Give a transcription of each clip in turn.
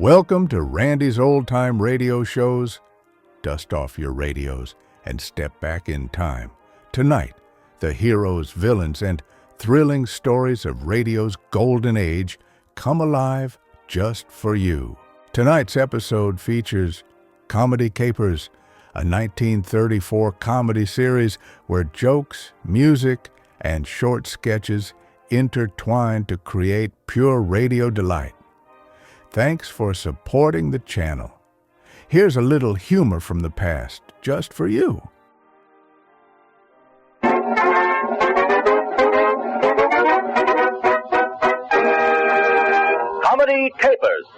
Welcome to Randy's Old Time Radio Shows. Dust off your radios and step back in time. Tonight, the heroes, villains, and thrilling stories of radio's golden age come alive just for you. Tonight's episode features Komedie Kapers, a 1934 comedy series where jokes, music, and short sketches intertwine to create pure radio delight. Thanks for supporting the channel. Here's a little humor from the past, just for you. Komedie Kapers.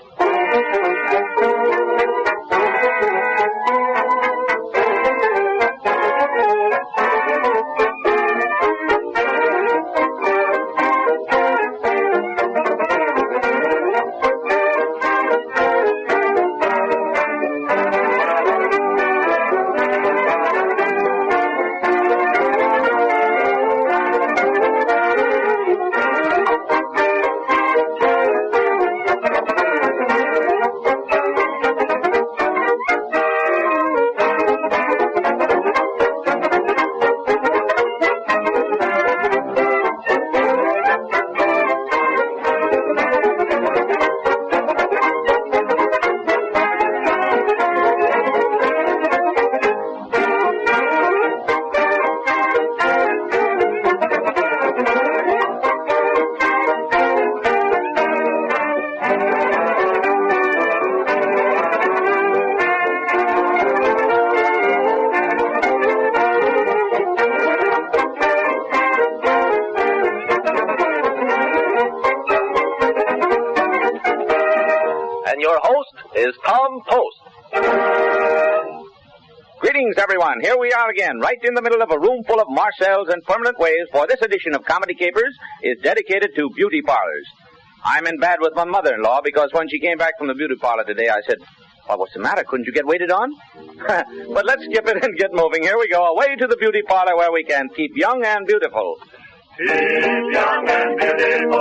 Greetings, everyone. Here we are again, right in the middle of a room full of Marcells and permanent waves, for this edition of Komedie Kapers is dedicated to beauty parlors. I'm in bad with my mother-in-law because when she came back from the beauty parlor today, I said, "Well, what's the matter? Couldn't you get waited on?" But let's skip it and get moving. Here we go, away to the beauty parlor where we can keep young and beautiful. Keep young and beautiful.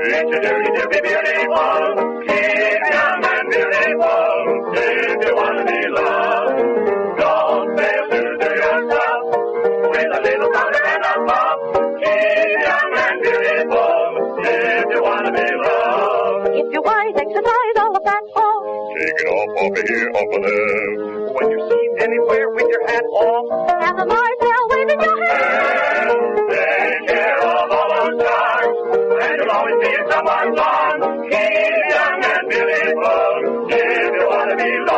It's a be beautiful. Keep young and beautiful. If you want to be loved. Don't fail to do yourself with a little powder and a puff. Keep young and beautiful if you want to be loved. If you're white, exercise all of that off. Take it off of here, off of there. When you're seen anywhere with your hat off, have a Marcel waving your hand. Take care of all those stars, and you'll always be in someone's arms. Keep young and beautiful if you want to be loved.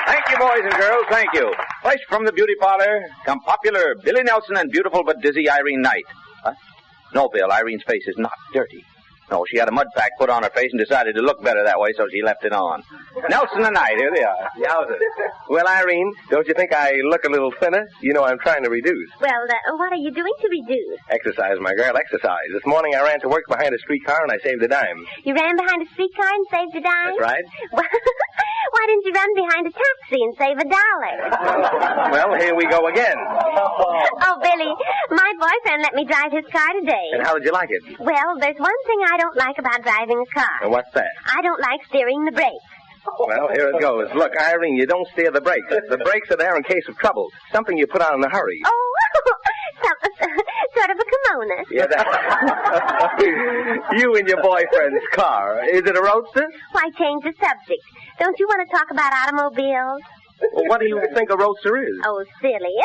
Thank you, boys and girls, thank you. Fresh from the beauty parlor, come popular Billy Nelson and beautiful but dizzy Irene Knight. Huh? No, Bill, Irene's face is not dirty. No, she had a mud pack put on her face and decided to look better that way, so she left it on. Nelson and Knight, here they are. Yowza. Well, Irene, don't you think I look a little thinner? You know I'm trying to reduce. Well, what are you doing to reduce? Exercise, my girl, exercise. This morning I ran to work behind a streetcar and I saved a dime. You ran behind a streetcar and saved a dime? That's right. Well, why didn't you run behind a taxi and save $1? Well, here we go again. Oh, Billy, my boyfriend let me drive his car today. And how did you like it? Well, there's one thing I don't like about driving a car. And what's that? I don't like steering the brakes. Well, here it goes. Look, Irene, you don't steer the brakes. The brakes are there in case of trouble. Something you put on in a hurry. Oh, sort of a kimono. Yeah, that. You and your boyfriend's car. Is it a roadster? Why change the subject? Don't you want to talk about automobiles? Well, what do you think a roadster is? Oh, silly.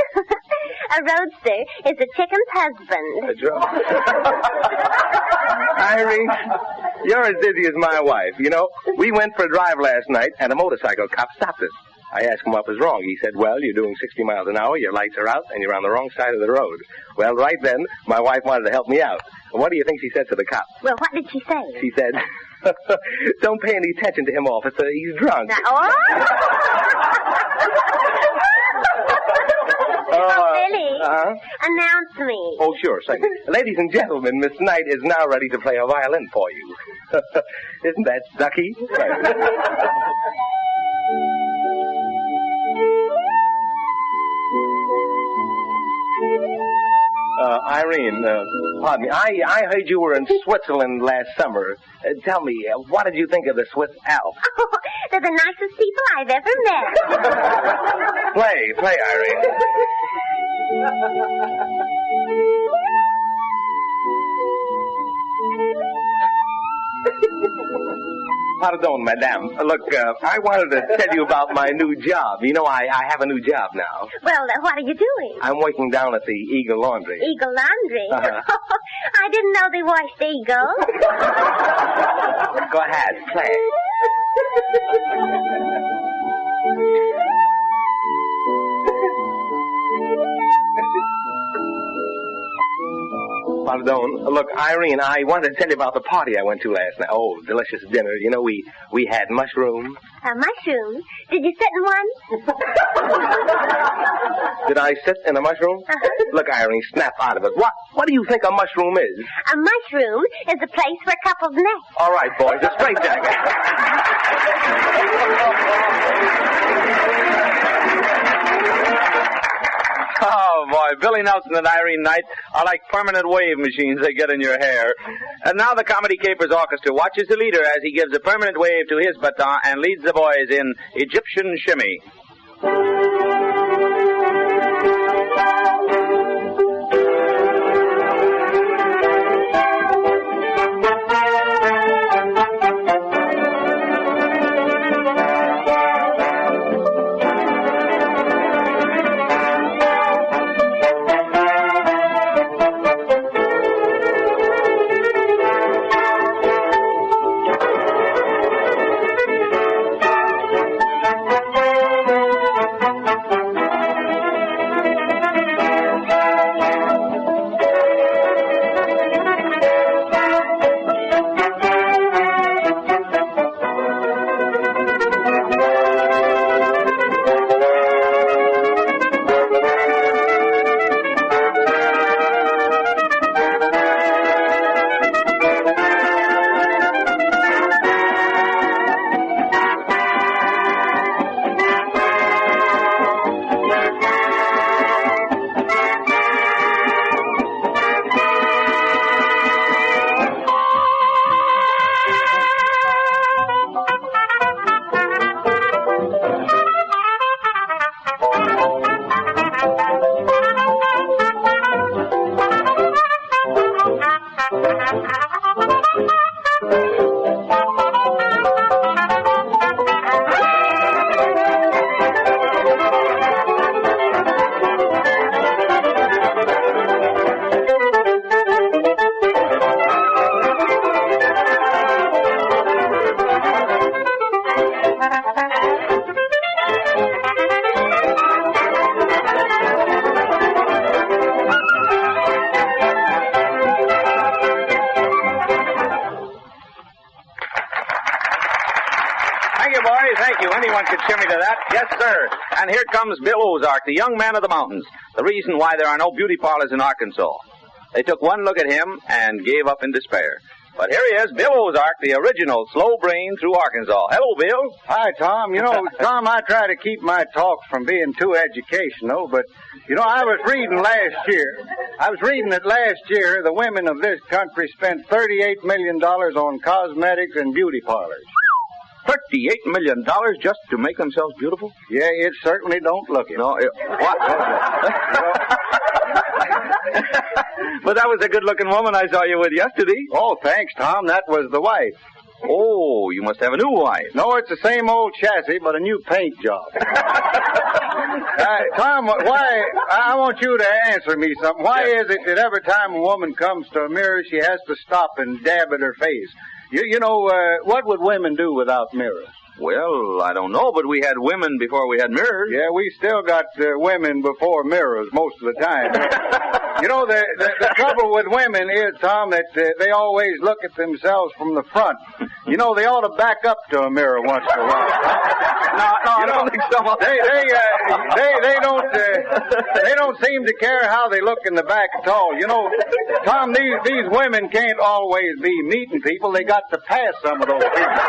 A roadster is a chicken's husband. Irene, you're as dizzy as my wife. You know, we went for a drive last night, and a motorcycle cop stopped us. I asked him what was wrong. He said, well, you're doing 60 miles an hour, your lights are out, and you're on the wrong side of the road. Well, right then, my wife wanted to help me out. And what do you think she said to the cop? Well, what did she say? She said, don't pay any attention to him, officer. He's drunk. Billy, announce me. Oh, sure, second. Ladies and gentlemen, Miss Knight is now ready to play a violin for you. Isn't that ducky? Irene, pardon me. I heard you were in Switzerland last summer. Tell me, what did you think of the Swiss Alps? Oh, they're the nicest people I've ever met. Play, Irene. Pardon, madame. Look, I wanted to tell you about my new job. You know, I have a new job now. Well, what are you doing? I'm working down at the Eagle Laundry. Eagle Laundry? Uh-huh. I didn't know they washed eagles. Go ahead, play. Pardon. Look, Irene, I wanted to tell you about the party I went to last night. Oh, delicious dinner. You know, we had mushrooms. Mushrooms? Did you sit in one? Did I sit in a mushroom? Uh-huh. Look, Irene, snap out of it. What do you think a mushroom is? A mushroom is a place where couples nest. All right, boys, a straitjacket. Oh, boy, Billy Nelson and Irene Knight are like permanent wave machines they get in your hair. And now the Comedy Capers Orchestra watches the leader as he gives a permanent wave to his baton and leads the boys in Egyptian Shimmy. Anyone could shimmy to that. Yes, sir. And here comes Bill Ozark, the young man of the mountains. The reason why there are no beauty parlors in Arkansas. They took one look at him and gave up in despair. But here he is, Bill Ozark, the original slow brain through Arkansas. Hello, Bill. Hi, Tom. You know, Tom, I try to keep my talks from being too educational, but, you know, I was reading that last year the women of this country spent $38 million on cosmetics and beauty parlors. $38 million just to make themselves beautiful? Yeah, it certainly don't look it. No, what? But that was a good-looking woman I saw you with yesterday. Oh, thanks, Tom. That was the wife. Oh, you must have a new wife. No, it's the same old chassis, but a new paint job. Tom, why? I want you to answer me something. Why is it that every time a woman comes to a mirror, she has to stop and dab at her face? You know, what would women do without mirrors? Well, I don't know, but we had women before we had mirrors. Yeah, we still got women before mirrors most of the time. You know, the trouble with women is, Tom, that they always look at themselves from the front. You know, they ought to back up to a mirror once in a while. No, I don't think so. They don't seem to care how they look in the back at all. You know, Tom, these women can't always be meeting people. They got to pass some of those people.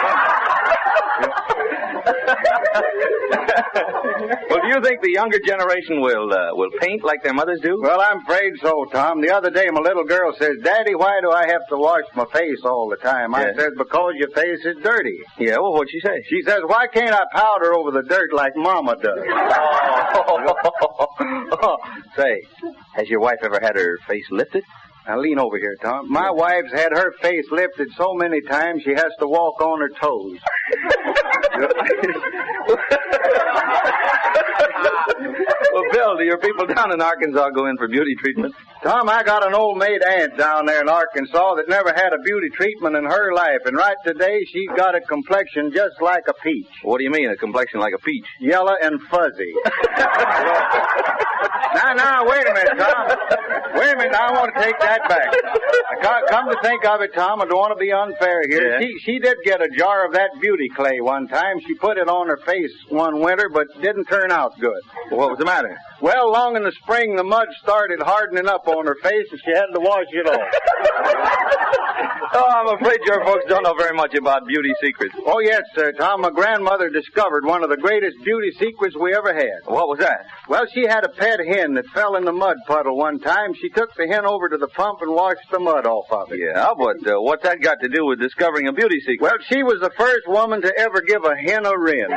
Well, do you think the younger generation will paint like their mothers do? Well, I'm afraid so, Tom. The other day, my little girl says, Daddy, why do I have to wash my face all the time? I said, because your face is dirty. Yeah, well, what'd she say? She says, why can't I powder over the dirt like Mama does? Say, has your wife ever had her face lifted? Now, lean over here, Tom. My wife's had her face lifted so many times she has to walk on her toes. Well, Bill, do your people down in Arkansas go in for beauty treatment? Tom, I got an old maid aunt down there in Arkansas that never had a beauty treatment in her life, and right today she's got a complexion just like a peach. What do you mean, a complexion like a peach? Yellow and fuzzy. Now, wait a minute, Tom. Wait a minute, I want to take that back. Come to think of it, Tom, I don't want to be unfair here. Yeah. She did get a jar of that beauty clay one time. She put it on her face one winter, but didn't turn out good. Well, what was the matter? Well, long in the spring, the mud started hardening up on her face, and she had to wash it off. Oh, I'm afraid your folks don't know very much about beauty secrets. Oh, yes, sir, Tom. My grandmother discovered one of the greatest beauty secrets we ever had. What was that? Well, she had a pet hen that fell in the mud puddle one time. She took the hen over to the pump and washed the mud off of it. Yeah, but what's that got to do with discovering a beauty secret? Well, she was the first woman to ever give a hen a wren.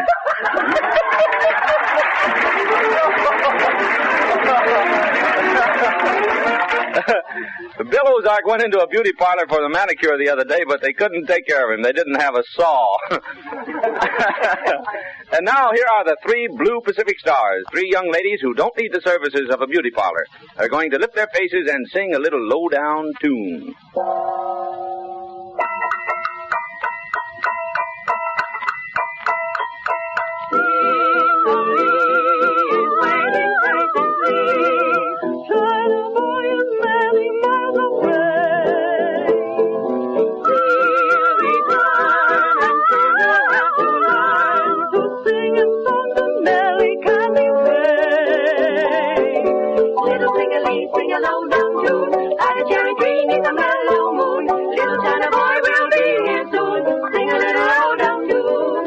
Bill Ozark went into a beauty parlor for the manicure the other day, but they couldn't take care of him. They didn't have a saw. And now here are the 3 Blue Pacific Stars, 3 young ladies who don't need the services of a beauty parlor. They're going to lift their faces and sing a little low-down tune. Sing a low down tune, like a cherry tree neath a mellow moon. Little China boy will be here soon. Sing a little low down tune.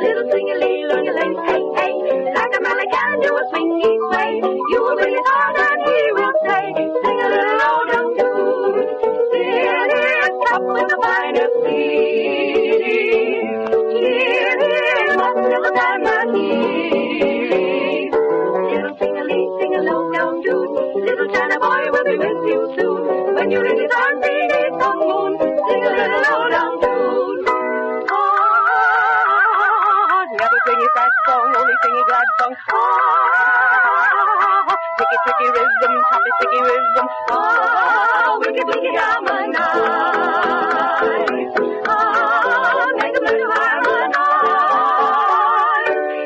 Little sing-a-lee, learn-a-ling, hey, hey. Like a melody can do a swingy sway. You will bring it hard and he will say, sing a little low down tune. Fill his cup with the finest tea. Cheer him up till the time that he leaves. Little sing-a-lee, sing a low down tune. Little China boy will be with you soon. When you're in his arms beneath the moon, sing a little low down tune. Ah, never sing a sad song, only sing a glad song. Ah, tricky, tricky rhythm, choppy, sticky rhythm. Ah, wicked, wicked harmonize. Ah, make a little harmonize.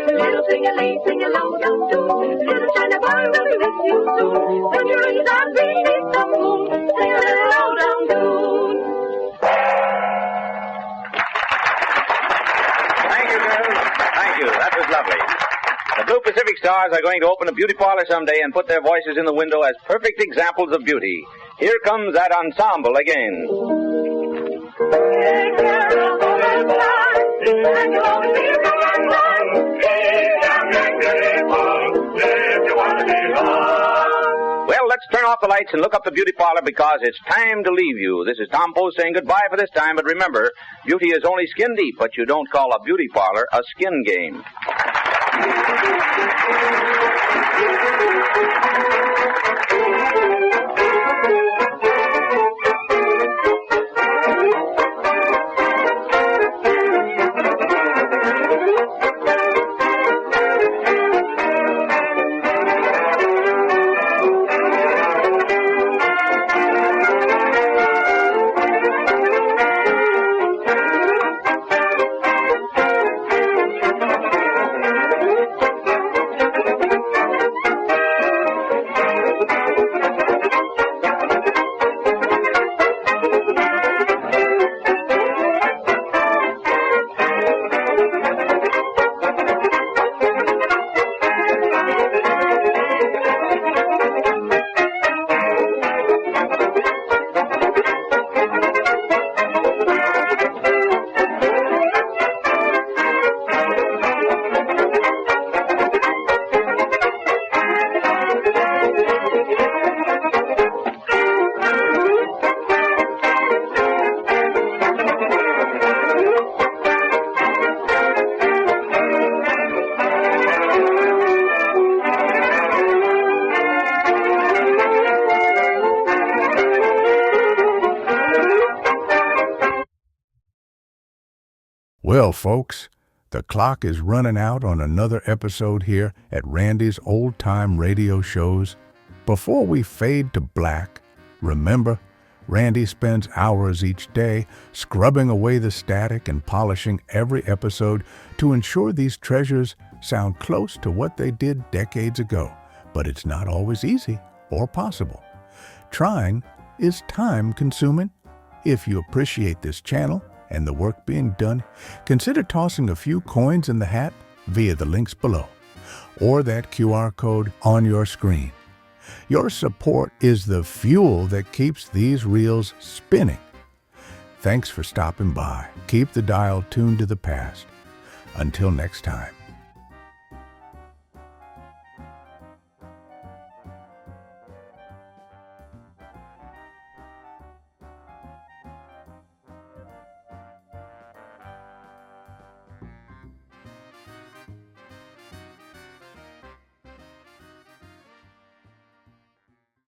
Little sing-a-lee, sing a low down tune. Little China boy will be with you soon. When you're in his arms beneath the moon, sing a little low down tune. Thank you, Bill. Thank you. That was lovely. The Blue Pacific Stars are going to open a beauty parlor someday and put their voices in the window as perfect examples of beauty. Here comes that ensemble again. Take care of all the time, and you'll always be young and fine. Keep young and beautiful, if you want to be loved. Well, let's turn off the lights and look up the beauty parlor because it's time to leave you. This is Tom Post saying goodbye for this time, but remember, beauty is only skin deep, but you don't call a beauty parlor a skin game. Well, folks, the clock is running out on another episode here at Randy's Old Time Radio Shows. Before we fade to black, remember, Randy spends hours each day scrubbing away the static and polishing every episode to ensure these treasures sound close to what they did decades ago. But it's not always easy or possible. Trying is time-consuming. If you appreciate this channel and the work being done, consider tossing a few coins in the hat via the links below or that QR code on your screen. Your support is the fuel that keeps these reels spinning. Thanks for stopping by. Keep the dial tuned to the past. Until next time.